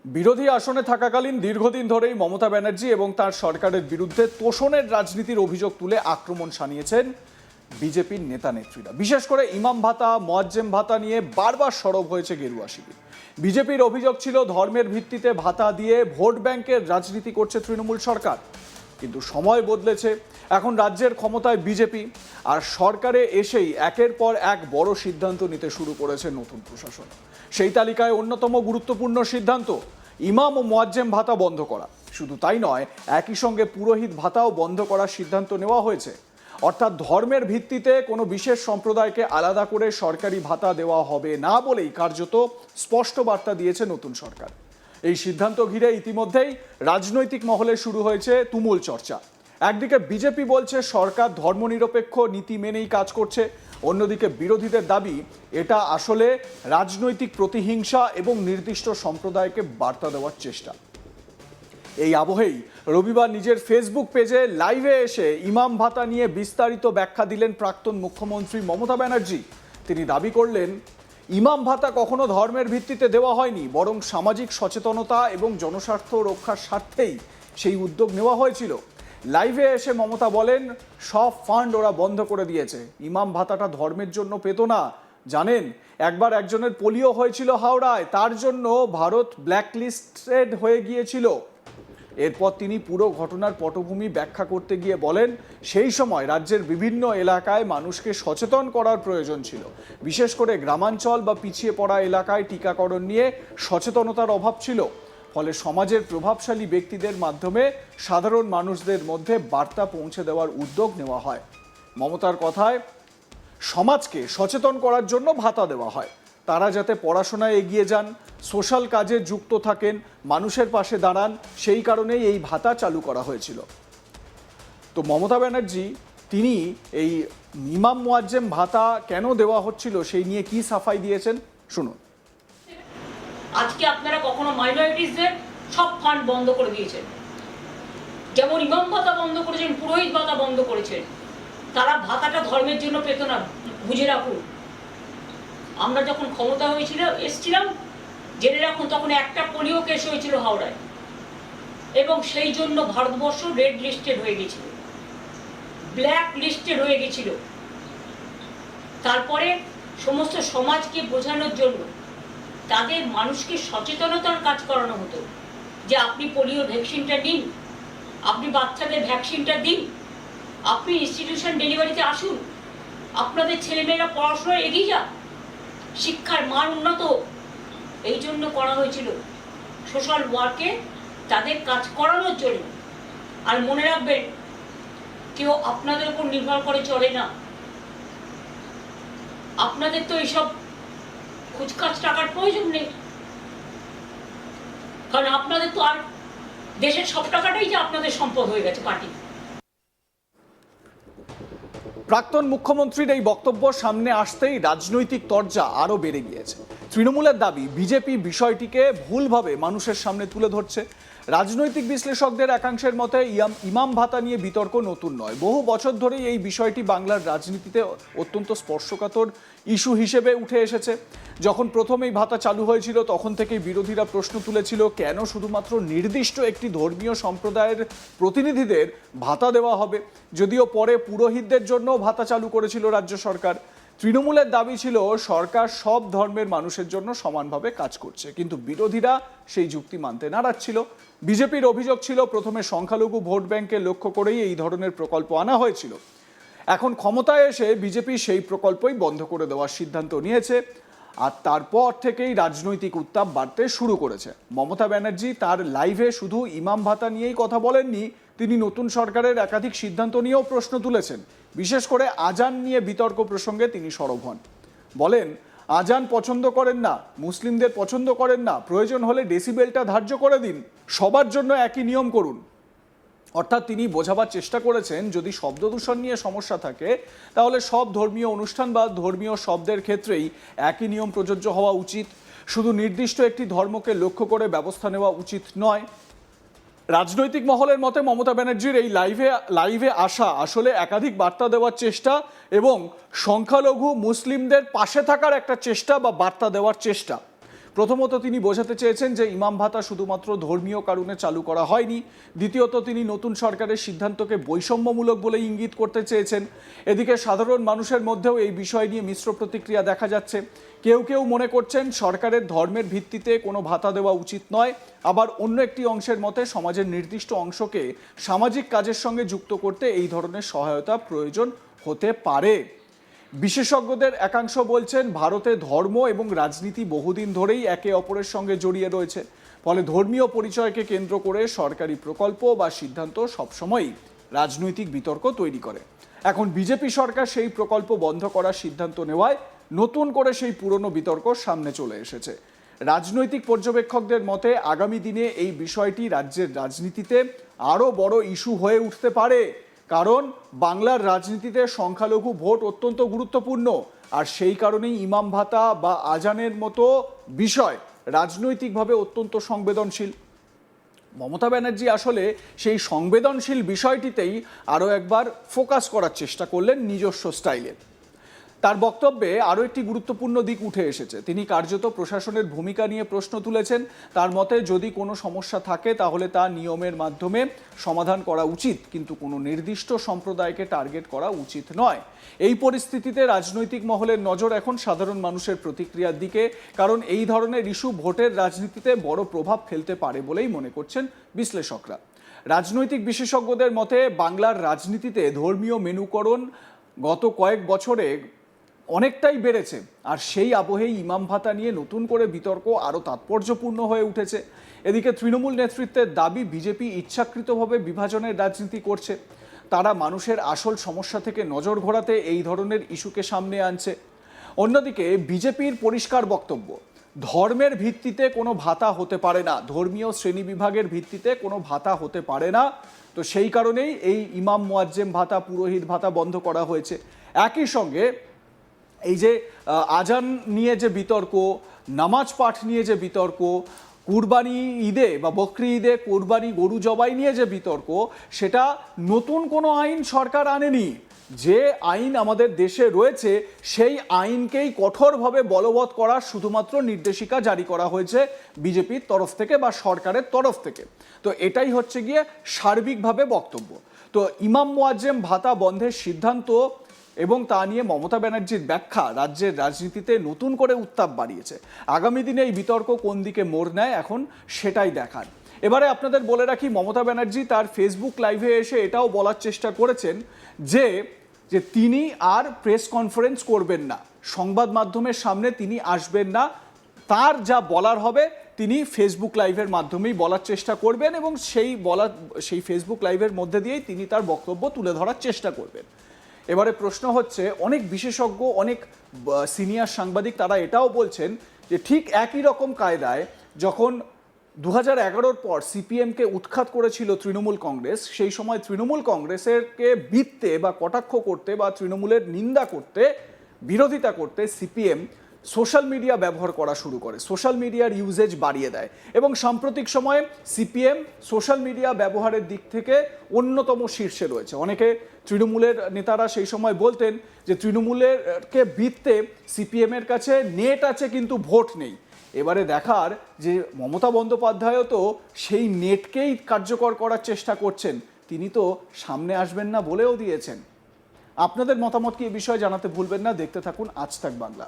বিরোধী আসনে থাকাকালীন দীর্ঘদিন ধরেই মমতা ব্যানার্জি এবং তার সরকারের বিরুদ্ধে তোষণের রাজনীতির অভিযোগ তুলে আক্রমণ শানিয়েছেন বিজেপির নেতা নেত্রীরা। বিশেষ করে ইমাম ভাতা, মোয়াজ্জেম ভাতা নিয়ে বারবার সরব হয়েছে গেরুয়া শিবির। বিজেপির অভিযোগ ছিল ধর্মের ভিত্তিতে ভাতা দিয়ে ভোট ব্যাংকের রাজনীতি করছে তৃণমূল সরকার। কিন্তু সময় বদলেছে, এখন রাজ্যের ক্ষমতায় বিজেপি, আর সরকারে এসেই একের পর এক বড় সিদ্ধান্ত নিতে শুরু করেছে নতুন প্রশাসন। সেই তালিকায় অন্যতম গুরুত্বপূর্ণ সিদ্ধান্ত ইমাম ও মোয়াজ্জেম ভাতা বন্ধ করা। শুধু তাই নয়, একই সঙ্গে পুরোহিত ভাতাও বন্ধ করার সিদ্ধান্ত নেওয়া হয়েছে। অর্থাৎ ধর্মের ভিত্তিতে কোনো বিশেষ সম্প্রদায়কে আলাদা করে সরকারি ভাতা দেওয়া হবে না বলেই কার্যত স্পষ্ট বার্তা দিয়েছে নতুন সরকার। এই সিদ্ধান্ত ঘিরে ইতিমধ্যেই রাজনৈতিক মহলে শুরু হয়েছে তুমুল চর্চা। একদিকে বিজেপি বলছে সরকার ধর্মনিরপেক্ষ নীতি মেনেই কাজ করছে, অন্যদিকে বিরোধীদের দাবি এটা আসলে রাজনৈতিক প্রতিহিংসা এবং নির্দিষ্ট সম্প্রদায়কে বার্তা দেওয়ার চেষ্টা। এই আবহেই রবিবার নিজের ফেসবুক পেজে লাইভে এসে ইমাম ভাতা নিয়ে বিস্তারিত ব্যাখ্যা দিলেন প্রাক্তন মুখ্যমন্ত্রী মমতা ব্যানার্জি। তিনি দাবি করলেন, ইমাম ভাতা কখনো ধর্মের ভিত্তিতে দেওয়া হয়নি, বরং সামাজিক সচেতনতা এবং জনস্বার্থ রক্ষার স্বার্থেই সেই উদ্যোগ নেওয়া হয়েছিল। লাইভে এসে মমতা বলেন, সব ফান্ড ওরা বন্ধ করে দিয়েছে, ইমাম ভাতাটা ধর্মের জন্য পেত না। জানেন, একবার একজনের পোলিও হয়েছিল হাওড়ায়, তার জন্য ভারত ব্ল্যাকলিস্টেড হয়ে গিয়েছিল। এরপর তিনি পুরো ঘটনার পটভূমি ব্যাখ্যা করতে গিয়ে বলেন, সেই সময় রাজ্যের বিভিন্ন এলাকায় মানুষকে সচেতন করার প্রয়োজন ছিল, বিশেষ করে গ্রামাঞ্চল বা পিছিয়ে পড়া এলাকায় টিকাকরণ নিয়ে সচেতনতার অভাব ছিল। ফলে সমাজের প্রভাবশালী ব্যক্তিদের মাধ্যমে সাধারণ মানুষদের মধ্যে বার্তা পৌঁছে দেওয়ার উদ্যোগ নেওয়া হয়। মমতার কথায়, সমাজকে সচেতন করার জন্য ভাতা দেওয়া হয়, তারা যাতে পড়াশোনায় এগিয়ে যান, সোশ্যাল কাজে যুক্ত থাকেন, মানুষের পাশে দাঁড়ান, সেই কারণেই এই ভাতা চালু করা হয়েছিল। তো মমতা ব্যানার্জি তিনি এই ইমাম মোয়াজ্জেম ভাতা কেন দেওয়া হচ্ছিল সেই নিয়ে কি সাফাই দিয়েছেন, শুনুন। আজকে আপনারা কখনো মাইনরিটিসদের সব ফান্ড বন্ধ করে দিয়েছেন, যেমন ইমাম ভাতা বন্ধ করেছেন, পুরোহিত ভাতা বন্ধ করেছেন। তারা ভাতাটা ধর্মের জন্য পেত না, বুঝে রাখুন। আমরা যখন ক্ষমতা এসছিলাম, জেনে রাখুন, তখন একটা পোলিও কেস হয়েছিল হাওড়ায়, এবং সেই জন্য ভারতবর্ষ রেড লিস্টেড হয়ে গেছিল, ব্ল্যাক লিস্টেড হয়ে গেছিল। তারপরে সমস্ত সমাজকে বোঝানোর জন্য তাদের মানুষকে সচেতনতার কাজ করানো হতো, যে আপনি পোলিও ভ্যাকসিনটা নিন, আপনি বাচ্চাদের ভ্যাকসিনটা দিন, আপনি ইনস্টিটিউশন ডেলিভারিতে আসুন, আপনাদের ছেলেমেয়েরা পড়াশোনায় এগিয়ে যাক, শিক্ষার মান উন্নত হোক। এই জন্য করা হয়েছিল, সোশ্যাল ওয়ার্কে তাদের কাজ করানোর জন্য। আর মনে রাখবেন, কেউ আপনাদের উপর নির্ভর করে চলে না। আপনাদের তো এইসব খুচখাচ টাকার প্রয়োজন নেই, কারণ আপনাদের তো আর দেশের সব টাকাটাই যে আপনাদের সম্পদ হয়ে গেছে পার্টি। প্রাক্তন মুখ্যমন্ত্রীর এই বক্তব্য সামনে আসতেই রাজনৈতিক তরজা আরও বেড়ে গিয়েছে। তৃণমূলের দাবি, বিজেপি বিষয়টিকে ভুলভাবে মানুষের সামনে তুলে ধরছে। রাজনৈতিক বিশ্লেষকদের একাংশের মতে ইমাম ভাতা নিয়ে বিতর্ক নতুন নয়, বহু বছর ধরেই এই বিষয়টি বাংলার রাজনীতিতে অত্যন্ত স্পর্শকাতর ইস্যু হিসেবে উঠে এসেছে। যখন প্রথম এই ভাতা চালু হয়েছিল, তখন থেকেই বিরোধীরা প্রশ্ন তুলেছিল, কেন শুধুমাত্র নির্দিষ্ট একটি ধর্মীয় সম্প্রদায়ের প্রতিনিধিদের ভাতা দেওয়া হবে। যদিও পরে পুরোহিতদের জন্য ভাতা চালু করেছিল রাজ্য সরকার। তৃণমূলের দাবি ছিল সরকার সব ধর্মের মানুষের জন্য সমানভাবে কাজ করছে, কিন্তু বিরোধীরা সেই যুক্তি মানতে নারাজ ছিল। বিজেপির অভিযোগ ছিল, প্রথমে সংখ্যালঘু ভোট ব্যাংকে লক্ষ্য করেই এই ধরনের প্রকল্প আনা হয়েছিল। এখন ক্ষমতায় এসে বিজেপি সেই প্রকল্পই বন্ধ করে দেওয়ার সিদ্ধান্ত নিয়েছে, আর তারপর থেকেই রাজনৈতিক উত্তাপ বাড়তে শুরু করেছে। মমতা ব্যানার্জি তার লাইভে শুধু ইমাম ভাতা নিয়েই কথা বলেননি, তিনি নতুন সরকারের একাধিক সিদ্ধান্ত নিয়েও প্রশ্ন তুলেছেন। বিশেষ করে আজান নিয়ে বিতর্ক প্রসঙ্গে তিনি সরব হন। বলেন, আজান পছন্দ করেন না, মুসলিমদের পছন্দ করেন না, প্রয়োজন হলে ডেসিবেলটা ধার্য করে দিন, সবার জন্য একই নিয়ম করুন। অর্থাৎ তিনি বোঝাবার চেষ্টা করেছেন, যদি শব্দ দূষণ নিয়ে সমস্যা থাকে, তাহলে সব ধর্মীয় অনুষ্ঠান বা ধর্মীয় শব্দের ক্ষেত্রেই একই নিয়ম প্রযোজ্য হওয়া উচিত, শুধু নির্দিষ্ট একটি ধর্মকে লক্ষ্য করে ব্যবস্থা নেওয়া উচিত নয়। রাজনৈতিক মহলের মতে মমতা ব্যানার্জির এই লাইভে আসা আসলে একাধিক বার্তা দেওয়ার চেষ্টা এবং সংখ্যালঘু মুসলিমদের পাশে থাকার একটা চেষ্টা বা বার্তা দেওয়ার চেষ্টা। প্রথমত তিনি বোঝাতে চেয়েছেন যে ইমাম ভাতা শুধুমাত্র ধর্মীয় কারণে চালু করা হয়নি। দ্বিতীয়ত তিনি নতুন সরকারের সিদ্ধান্তকে বৈষম্যমূলক বলে ইঙ্গিত করতে চেয়েছেন। এদিকে সাধারণ মানুষের মধ্যেও এই বিষয় নিয়ে মিশ্র প্রতিক্রিয়া দেখা যাচ্ছে। কেউ কেউ মনে করছেন সরকারের ধর্মের ভিত্তিতে কোনো ভাতা দেওয়া উচিত নয়, আবার অন্য একটি অংশের মতে সমাজের নির্দিষ্ট অংশকে সামাজিক কাজের সঙ্গে যুক্ত করতে এই ধরনের সহায়তা প্রয়োজন হতে পারে। বিশেষজ্ঞদের একাংশ বলছেন ভারতে ধর্ম এবং রাজনীতি বহুদিন ধরেই একে অপরের সঙ্গে জড়িয়ে রয়েছে, ফলে ধর্মীয় পরিচয়কে কেন্দ্র করে সরকারি প্রকল্প বা সিদ্ধান্ত সবসময়ই রাজনৈতিক বিতর্ক তৈরি করে। এখন বিজেপি সরকার সেই প্রকল্প বন্ধ করার সিদ্ধান্ত নেওয়ায় নতুন করে সেই পুরনো বিতর্ক সামনে চলে এসেছে। রাজনৈতিক পর্যবেক্ষকদের মতে আগামী দিনে এই বিষয়টি রাজ্যের রাজনীতিতে আরও বড় ইস্যু হয়ে উঠতে পারে, কারণ বাংলার রাজনীতিতে সংখ্যালঘু ভোট অত্যন্ত গুরুত্বপূর্ণ, আর সেই কারণেই ইমাম ভাতা বা আজানের মতো বিষয় রাজনৈতিকভাবে অত্যন্ত সংবেদনশীল। মমতা ব্যানার্জি আসলে সেই সংবেদনশীল বিষয়টিতেই আরও একবার ফোকাস করার চেষ্টা করলেন নিজস্ব স্টাইলে। তার বক্তব্যে আরও একটি গুরুত্বপূর্ণ দিক উঠে এসেছে। তিনি কার্যত প্রশাসনের ভূমিকা নিয়ে প্রশ্ন তুলেছেন। তার মতে যদি কোনো সমস্যা থাকে তাহলে তা নিয়মের মাধ্যমে সমাধান করা উচিত, কিন্তু কোনো নির্দিষ্ট সম্প্রদায়কে টার্গেট করা উচিত নয়। এই পরিস্থিতিতে রাজনৈতিক মহলের নজর এখন সাধারণ মানুষের প্রতিক্রিয়ার দিকে, কারণ এই ধরনের ইস্যু ভোটের রাজনীতিতে বড় প্রভাব ফেলতে পারে বলেই মনে করছেন বিশ্লেষকরা। রাজনৈতিক বিশেষজ্ঞদের মতে বাংলার রাজনীতিতে ধর্মীয় মেনুকরণ গত কয়েক বছরে অনেকটাই বেড়েছে, আর সেই আবহেই ইমাম ভাতা নিয়ে নতুন করে বিতর্ক আরও তাৎপর্যপূর্ণ হয়ে উঠেছে। এদিকে তৃণমূল নেতৃত্বের দাবি বিজেপি ইচ্ছাকৃতভাবে বিভাজনের রাজনীতি করছে। তারা মানুষের আসল সমস্যা থেকে নজর ঘোরাতে এই ধরনের ইস্যুকে সামনে আনছে। অন্যদিকে বিজেপির পরিষ্কার বক্তব্য, ধর্মের ভিত্তিতে কোনো ভাতা হতে পারে না, ধর্মীয় শ্রেণীবিভাগের ভিত্তিতে কোনো ভাতা হতে পারে না। তো সেই কারণেই এই ইমাম মুয়াজ্জেম ভাতা, পুরোহিত ভাতা বন্ধ করা হয়েছে। একই সঙ্গে এই যে আজান নিয়ে যে বিতর্ক, নামাজ পাঠ নিয়ে যে বিতর্ক, কুরবানি ঈদে বা বকরি ঈদে কুরবানি গরু জবাই নিয়ে যে বিতর্ক, সেটা নতুন কোনো আইন সরকার আনেনি। যে আইন আমাদের দেশে রয়েছে সেই আইনকেই কঠোরভাবে বলবৎ করার শুধুমাত্র নির্দেশিকা জারি করা হয়েছে বিজেপির তরফ থেকে বা সরকারের তরফ থেকে। তো এটাই হচ্ছে গিয়ে সার্বিকভাবে বক্তব্য। তো ইমাম মুয়াজ্জেম ভাতা বন্ধের সিদ্ধান্ত এবং তা নিয়ে মমতা ব্যানার্জির ব্যাখ্যা রাজ্যের রাজনীতিতে নতুন করে উত্তাপ বাড়িয়েছে। আগামী দিনে এই বিতর্ক কোন দিকে মোড় নেয় এখন সেটাই দেখার। এবারে আপনাদের বলে রাখি, মমতা ব্যানার্জি তার ফেসবুক লাইভে এসে এটাও বলার চেষ্টা করেছেন যে তিনি আর প্রেস কনফারেন্স করবেন না, সংবাদ মাধ্যমের সামনে তিনি আসবেন না। তার যা বলার হবে তিনি ফেসবুক লাইভের মাধ্যমেই বলার চেষ্টা করবেন, এবং সেই ফেসবুক লাইভের মধ্যে দিয়েই তিনি তার বক্তব্য তুলে ধরার চেষ্টা করবেন। এবারে প্রশ্ন হচ্ছে, অনেক বিশেষজ্ঞ, অনেক সিনিয়র সাংবাদিক তারা এটাও বলছেন যে ঠিক একই রকম কায়দায় যখন 2011-র পর সিপিএমকে উৎখাত করেছিল তৃণমূল কংগ্রেস, সেই সময় তৃণমূল কংগ্রেসেরকে বিততে বা কটাক্ষ করতে বা তৃণমূলের নিন্দা করতে, বিরোধিতা করতে সিপিএম সোশ্যাল মিডিয়া ব্যবহার করা শুরু করে, সোশ্যাল মিডিয়ার ইউজেজ বাড়িয়ে দেয়, এবং সাম্প্রতিক সময়ে সিপিএম সোশ্যাল মিডিয়া ব্যবহারের দিক থেকে অন্যতম শীর্ষে রয়েছে। অনেকে তৃণমূলের নেতারা সেই সময় বলতেন যে তৃণমূলেরকে বিততে সিপিএমের কাছে নেট আছে কিন্তু ভোট নেই। এবারে দেখার যে মমতা বন্দ্যোপাধ্যায়ও তো সেই নেটকেই কার্যকর করার চেষ্টা করছেন, তিনি তো সামনে আসবেন না বলেও দিয়েছেন। আপনাদের মতামত কি এই বিষয়ে জানাতে ভুলবেন না। দেখতে থাকুন আজ তাক বাংলা।